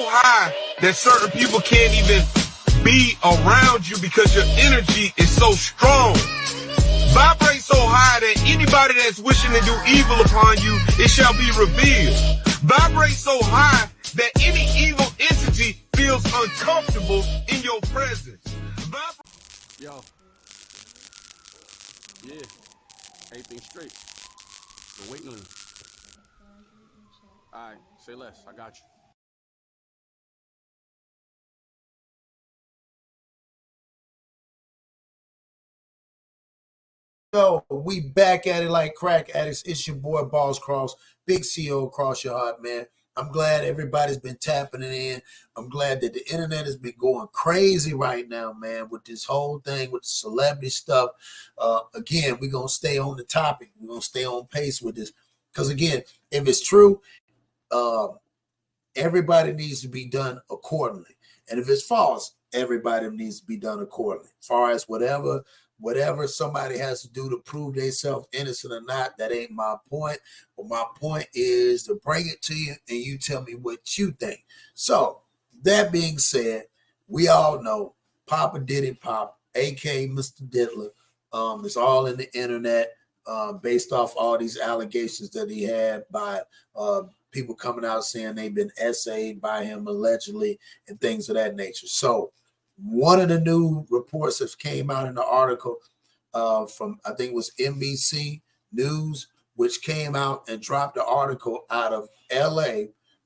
high that certain people can't even be around you because your energy is so strong. Vibrate so high that anybody that's wishing to do evil upon you, it shall be revealed. Vibrate so high that any evil entity feels uncomfortable in your presence. Yo. Yeah. Everything straight. The waiting room. All right. Say less. I got you. So we back at it like crack addicts. It's your boy Boss Cross, big CEO Cross Your Heart, man. I'm glad everybody's been tapping it in. I'm glad that the internet has been going crazy right now, man, with this whole thing, with the celebrity stuff. Again, we're going to stay on the topic. We're going to stay on pace with this. Because, again, if it's true, everybody needs to be done accordingly. And if it's false, everybody needs to be done accordingly. As far as whatever somebody has to do to prove themselves innocent or not, that ain't my point. But my point is to bring it to you and you tell me what you think. So that being said, we all know Papa Diddy Pop, aka Mr. Diddler, is all in the internet based off all these allegations that he had by people coming out saying they've been essayed by him allegedly and things of that nature. So one of the new reports that came out in the article from, I think it was NBC News, which came out and dropped the article out of LA,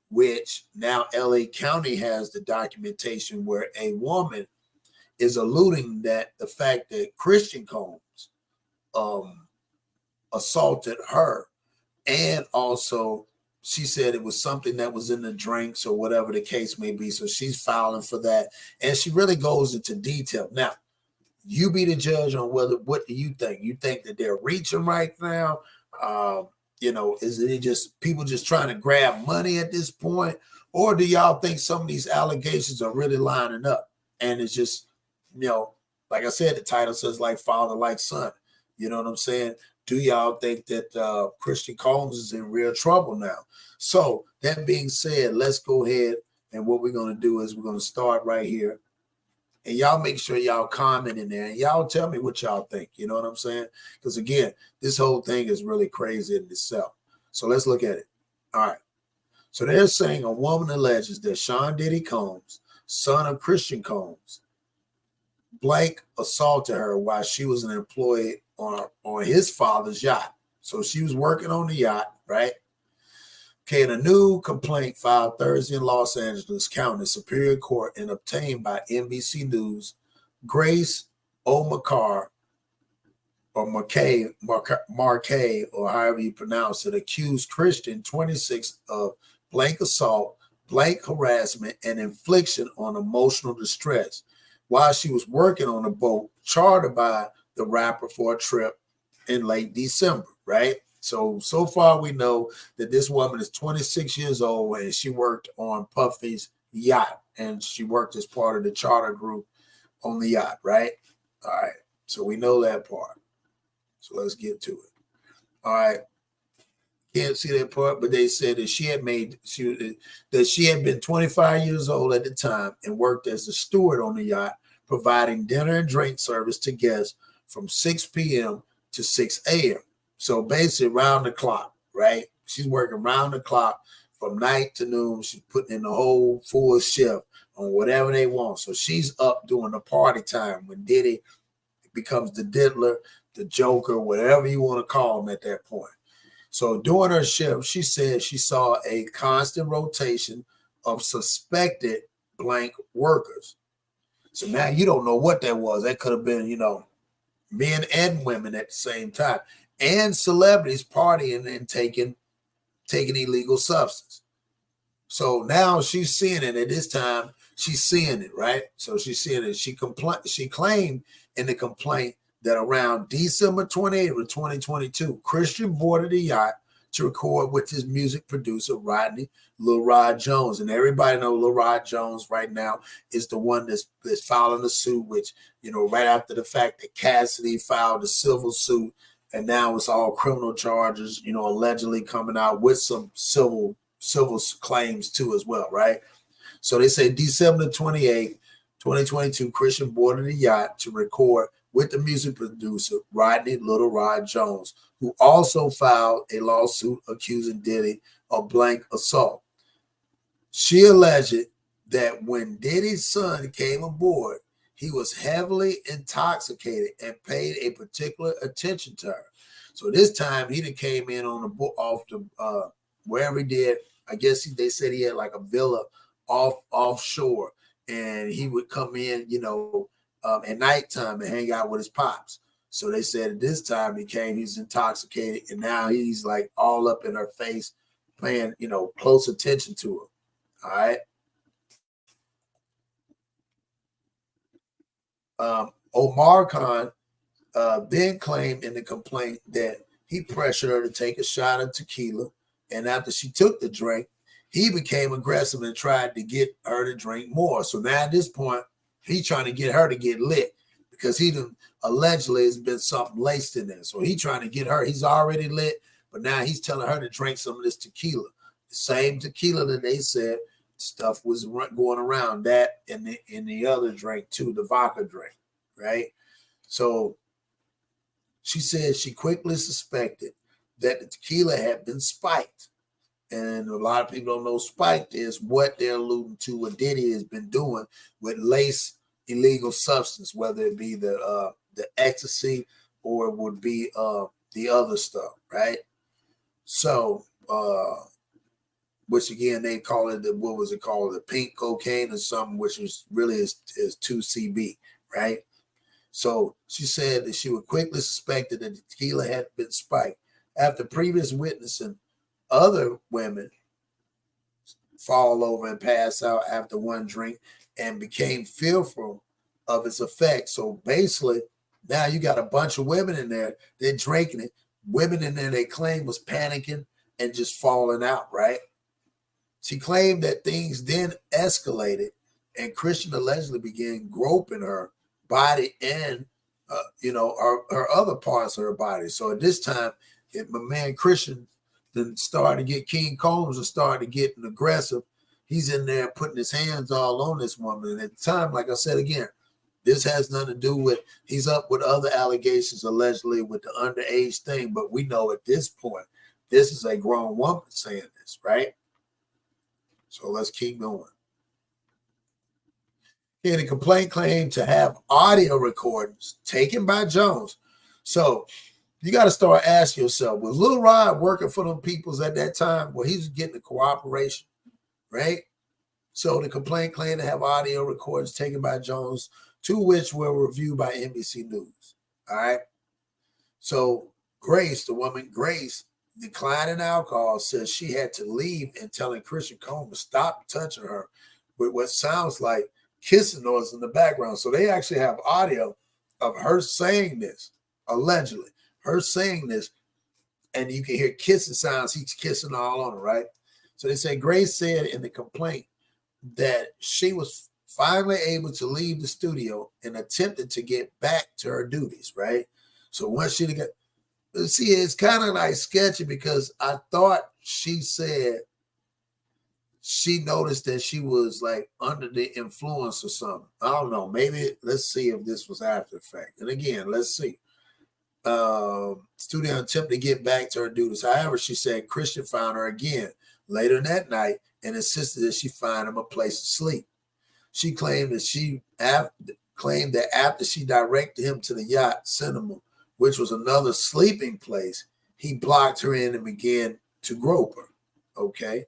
which now LA County has the documentation where a woman is alluding that the fact that Christian Combs assaulted her, and also she said it was something that was in the drinks or whatever the case may be. So she's filing for that. And she really goes into detail. Now, you be the judge on what do you think? You think that they're reaching right now? Is it just people just trying to grab money at this point? Or do y'all think some of these allegations are really lining up? And it's just, like I said, the title says like father, like son. You know what I'm saying? Do y'all think that Christian Combs is in real trouble now? So that being said, let's go ahead, and what we're going to do is we're going to start right here. And y'all make sure y'all comment in there and y'all tell me what y'all think. You know what I'm saying? Because again, this whole thing is really crazy in itself. So let's look at it. All right. So they're saying a woman alleges that Sean Diddy Combs, son of Christian Combs, blank assaulted her while she was an employee on his father's yacht. So she was working on the yacht, right? Okay, and a new complaint filed Thursday in Los Angeles County Superior Court and obtained by NBC News, Grace O'Makar, or Marquet, or however you pronounce it, accused Christian, 26, of blank assault, blank harassment, and infliction on emotional distress while she was working on a boat chartered by the rapper for a trip in late December, right? So far we know that this woman is 26 years old and she worked on Puffy's yacht, and she worked as part of the charter group on the yacht, right? All right, so we know that part. So let's get to it. All right, can't see that part, but they said that she had been 25 years old at the time and worked as a steward on the yacht, providing dinner and drink service to guests from 6 p.m. to 6 a.m. So basically round the clock, right? She's working round the clock from night to noon. She's putting in the whole full shift on whatever they want. So she's up during the party time when Diddy becomes the diddler, the joker, whatever you want to call him at that point. So during her shift, she said she saw a constant rotation of suspected blank workers. So now you don't know what that was. That could have been, men and women at the same time, and celebrities partying and taking illegal substance. So now she's seeing it. At this time, she's seeing it, right? So she's seeing it. She claimed in the complaint that around December 28th of 2022, Christian boarded a yacht to record with his music producer, Lil Rod Jones. And everybody knows Lil Rod Jones right now is the one that's filing the suit, which, right after the fact that Cassidy filed a civil suit, and now it's all criminal charges, allegedly coming out with some civil claims too as well, right? So they say December 28th, 2022, Christian boarded a yacht to record with the music producer, Rodney Little Rod Jones, who also filed a lawsuit accusing Diddy of blank assault. She alleged that when Diddy's son came aboard, he was heavily intoxicated and paid a particular attention to her. So this time he done came in on the boat off the wherever he did. I guess they said he had like a villa offshore, and he would come in, at nighttime and hang out with his pops. So they said at this time he's intoxicated, and now he's like all up in her face, paying close attention to her. All right. Omar Khan then claimed in the complaint that he pressured her to take a shot of tequila, and after she took the drink, he became aggressive and tried to get her to drink more. So now at this point, he's trying to get her to get lit because he allegedly has been something laced in there. So he's trying to get her. He's already lit, but now he's telling her to drink some of this tequila. The same tequila that they said stuff was going around, that and the other drink too, the vodka drink, right? So she said she quickly suspected that the tequila had been spiked. And a lot of people don't know spiked is what they're alluding to, what Diddy has been doing with lace illegal substance, whether it be the ecstasy or it would be the other stuff, right? So which again they call it what was it called, the pink cocaine or something, which is really is 2CB, right? So she said that she would quickly suspected that the tequila had been spiked after previous witnessing other women fall over and pass out after one drink and became fearful of its effect. So basically, now you got a bunch of women in there, they're drinking it. Women in there they claim was panicking and just falling out, right? She claimed that things then escalated and Christian allegedly began groping her body and, her other parts of her body. So at this time, my man Christian then started to get King Combs and started to get aggressive. He's in there putting his hands all on this woman. And at the time, like I said again, this has nothing to do with, he's up with other allegations allegedly with the underage thing. But we know at this point, this is a grown woman saying this, right? So let's keep going. Yeah, the complaint claimed to have audio recordings taken by Jones. So you got to start asking yourself, was Lil Rod working for them peoples at that time? Well, he was getting the cooperation, right? So the complaint claimed to have audio recordings taken by Jones, two which were reviewed by NBC News. All right. So Grace, the woman Grace, declining alcohol, says she had to leave and telling Christian Combs to stop touching her with what sounds like kissing noise in the background. So they actually have audio of her saying this, allegedly. Her saying this, and you can hear kissing sounds. He's kissing all on her, right? So they say Grace said in the complaint that she was finally able to leave the studio and attempted to get back to her duties, right? So once she got, see, it's kind of like sketchy because I thought she said she noticed that she was like under the influence or something. I don't know. Maybe let's see if this was after the fact. And again, let's see. Studio attempted to get back to her duties. However, she said Christian found her again later that night and insisted that she find him a place to sleep. She claimed that after she directed him to the yacht cinema, which was another sleeping place, he blocked her in and began to grope her. Okay.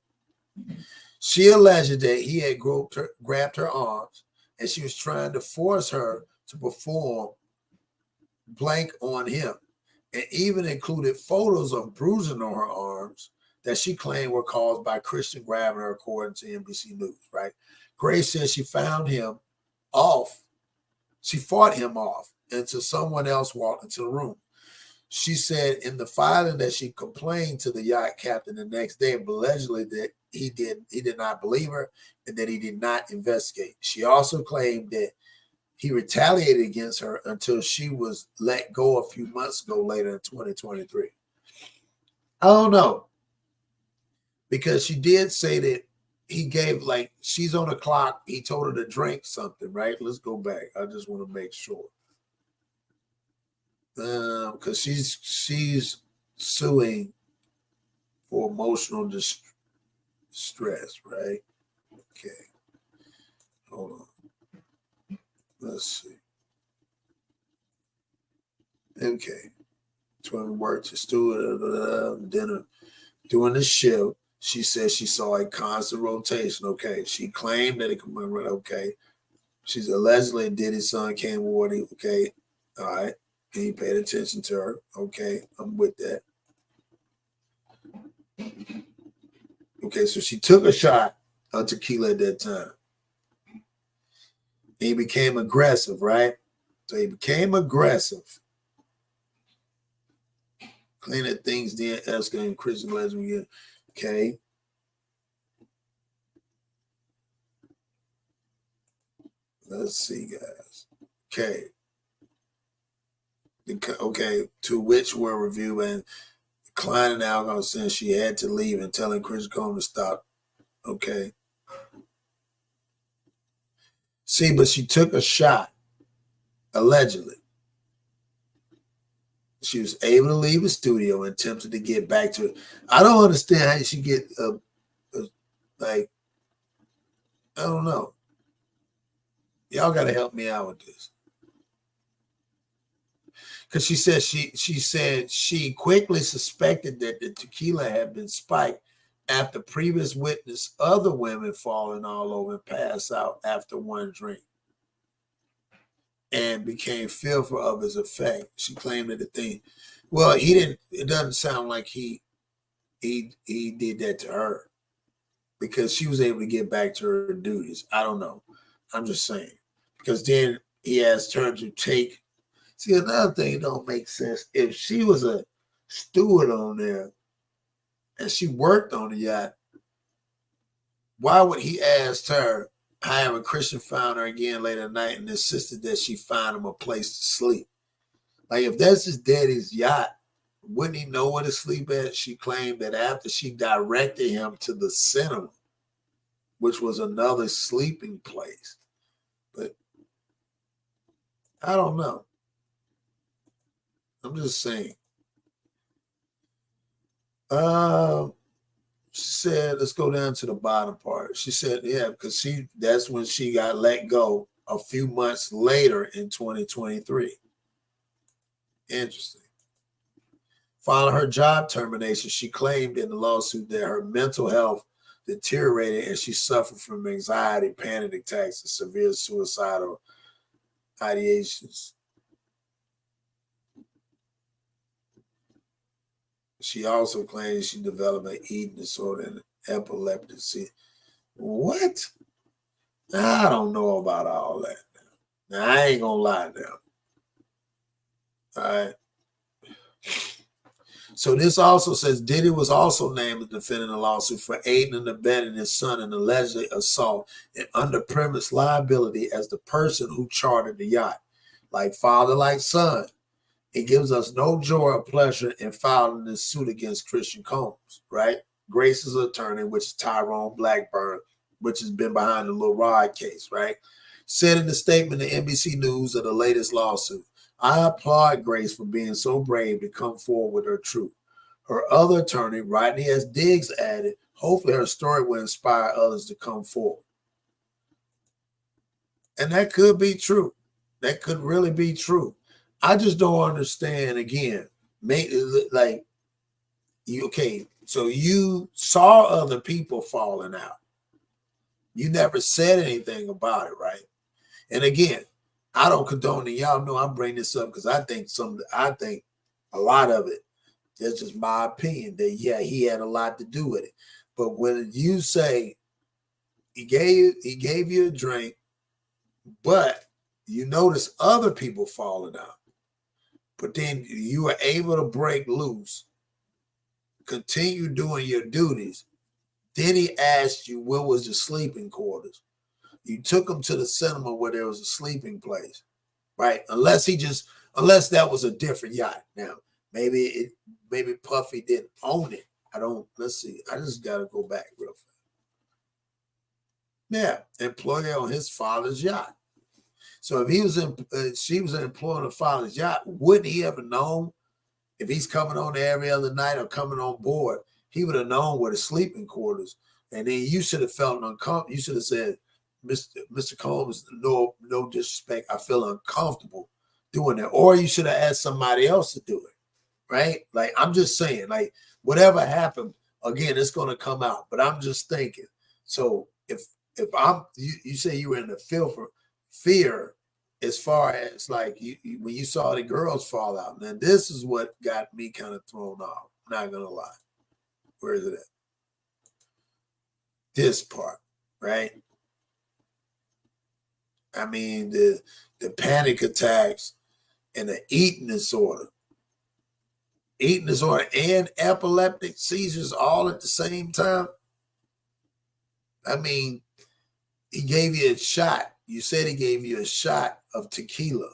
She alleged that he had grabbed her arms, and she was trying to force her to perform blank on him, and even included photos of bruising on her arms that she claimed were caused by Christian grabbing her, according to NBC News, right? Grace says she found him off. She fought him off until someone else walked into the room. She said in the filing that she complained to the yacht captain the next day, allegedly that he did not believe her and that he did not investigate. She also claimed that he retaliated against her until she was let go a few months ago later in 2023. I don't know, because she did say that he gave, like, she's on the clock. He told her to drink something, right? Let's go back. I just want to make sure. Because she's suing for emotional distress, right? Okay. Hold on. Let's see. Okay. Twin worked to steward dinner. During the shift, she said she saw a constant rotation. Okay. She claimed that it could be right. Okay. She's allegedly Diddy's son came Wardy. Okay. All right. And he paid attention to her. Okay. I'm with that. Okay. So she took a shot of tequila at that time. He became aggressive, right? So he became aggressive. Clean at things then escalating Christian lesbian. Okay. Let's see, guys. Okay. Okay. To which were reviewed and declining alcohol since she had to leave and telling Chris Coleman to stop. Okay. See, but she took a shot, allegedly. She was able to leave the studio and attempted to get back to it. I don't understand how she get like, I don't know. Y'all got to help me out with this. Because she said she quickly suspected that the tequila had been spiked after previous witness other women falling all over and pass out after one drink and became fearful of his effect. She claimed that the thing, well, he didn't, it doesn't sound like he did that to her because she was able to get back to her duties. I don't know. I'm just saying. Because then he asked her to take, see, another thing don't make sense. If she was a steward on there and she worked on the yacht, why would he ask her, however, Christian found her again late at night and insisted that she find him a place to sleep? Like, if that's his daddy's yacht, wouldn't he know where to sleep at? She claimed that after she directed him to the cinema, which was another sleeping place. But I don't know. I'm just saying. She said, let's go down to the bottom part. She said, yeah, because that's when she got let go a few months later in 2023. Interesting. Following her job termination, she claimed in the lawsuit that her mental health deteriorated and she suffered from anxiety, panic attacks, and severe suicidal ideations. She also claims she developed an eating disorder and epilepsy. What? I don't know about all that. Now, I ain't gonna lie now. All right. So this also says Diddy was also named as defendant in the lawsuit for aiding and abetting his son in alleged assault and under premise liability as the person who chartered the yacht. Like father, like son. It gives us no joy or pleasure in filing this suit against Christian Combs, right? Grace's attorney, which is Tyrone Blackburn, which has been behind the Lil Rod case, right? Said in the statement to NBC News of the latest lawsuit, I applaud Grace for being so brave to come forward with her truth. Her other attorney, Rodney S. Diggs, added, hopefully her story will inspire others to come forward. And that could be true. That could really be true. I just don't understand, again, like, okay, so you saw other people falling out. You never said anything about it, right? And again, I don't condone it. Y'all know I'm bringing this up because I think a lot of it, that's just my opinion, that, yeah, he had a lot to do with it. But when you say he gave you a drink, but you notice other people falling out, but then you were able to break loose, continue doing your duties. Then he asked you, where was the sleeping quarters? You took him to the cinema where there was a sleeping place, right? Unless that was a different yacht. Now, maybe Puffy didn't own it. Let's see. I just got to go back real fast. Yeah, employee on his father's yacht. So if he was she was an employee on her father's yacht, wouldn't he have known if he's coming on every other night or coming on board? He would have known where the sleeping quarters. And then you should have felt uncomfortable. You should have said, Mr. Combs, no disrespect, I feel uncomfortable doing that. Or you should have asked somebody else to do it, right? Like, I'm just saying, like, whatever happened, again, it's going to come out. But I'm just thinking. So if you say you were in the fear as far as like when you saw the girls fall out, then this is what got me kind of thrown off. Not gonna lie. Where is it at? This part, right? I mean, the panic attacks and the eating disorder and epileptic seizures all at the same time. I mean, he gave you a shot. You said he gave you a shot of tequila.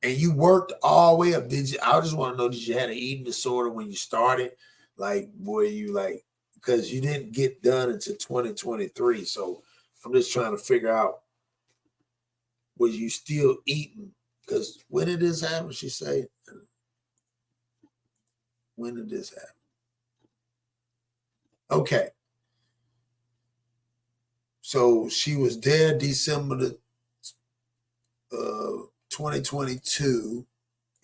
And you worked all the way up. Did you? I just want to know, did you have an eating disorder when you started? Like, were you like, because you didn't get done until 2023. So I'm just trying to figure out, was you still eating? Because when did this happen, she said? When did this happen? Okay. So she was there December 2022,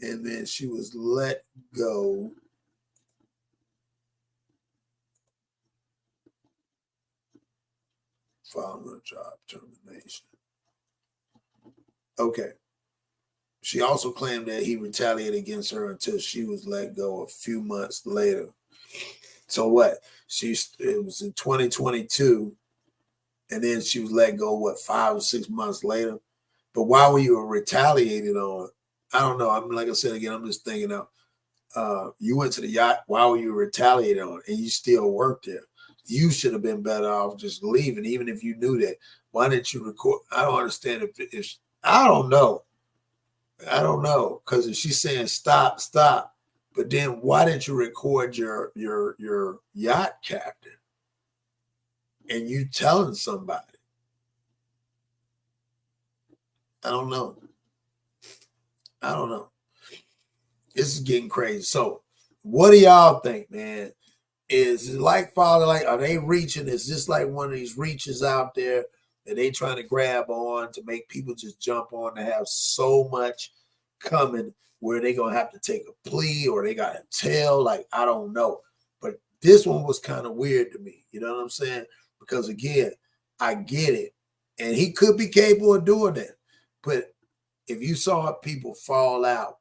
and then she was let go following a job termination. Okay. She also claimed that he retaliated against her until she was let go a few months later. So what? It was in 2022, and then she was let go, 5 or 6 months later? But why were you retaliated on? I don't know. I'm like I said again, I'm just thinking out. You went to the yacht. Why were you retaliated on? And you still worked there. You should have been better off just leaving, even if you knew that. Why didn't you record? I don't understand if I don't know. I don't know, because if she's saying stop, but then why didn't you record your yacht captain and you telling somebody? I don't know. This is getting crazy. So what do y'all think, man? Is it like father, like, are they reaching? Is this like one of these reaches out there that they trying to grab on to make people just jump on, to have so much coming where they going to have to take a plea or they got to tell? Like, I don't know. But this one was kind of weird to me. You know what I'm saying? Because again, I get it. And he could be capable of doing that. But if you saw people fall out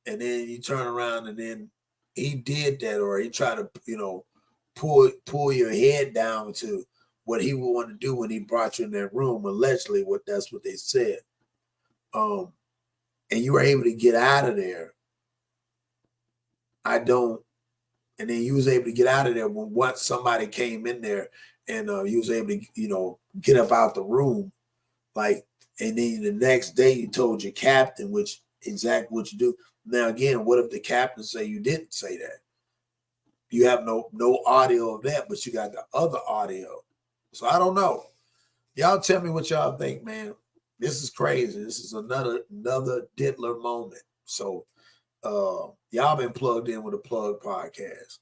and then you turn around and then he did that, or he tried to, pull your head down to what he would want to do when he brought you in that room, allegedly, that's what they said. And you were able to get out of there. And then you was able to get out of there when once somebody came in there and you was able to, get up out the room. Like, and then the next day you told your captain, which exactly what you do. Now, again, what if the captain say you didn't say that? You have no audio of that, but you got the other audio. So I don't know. Y'all tell me what y'all think, man. This is crazy. This is another Diddler moment. So y'all been plugged in with a Plug podcast.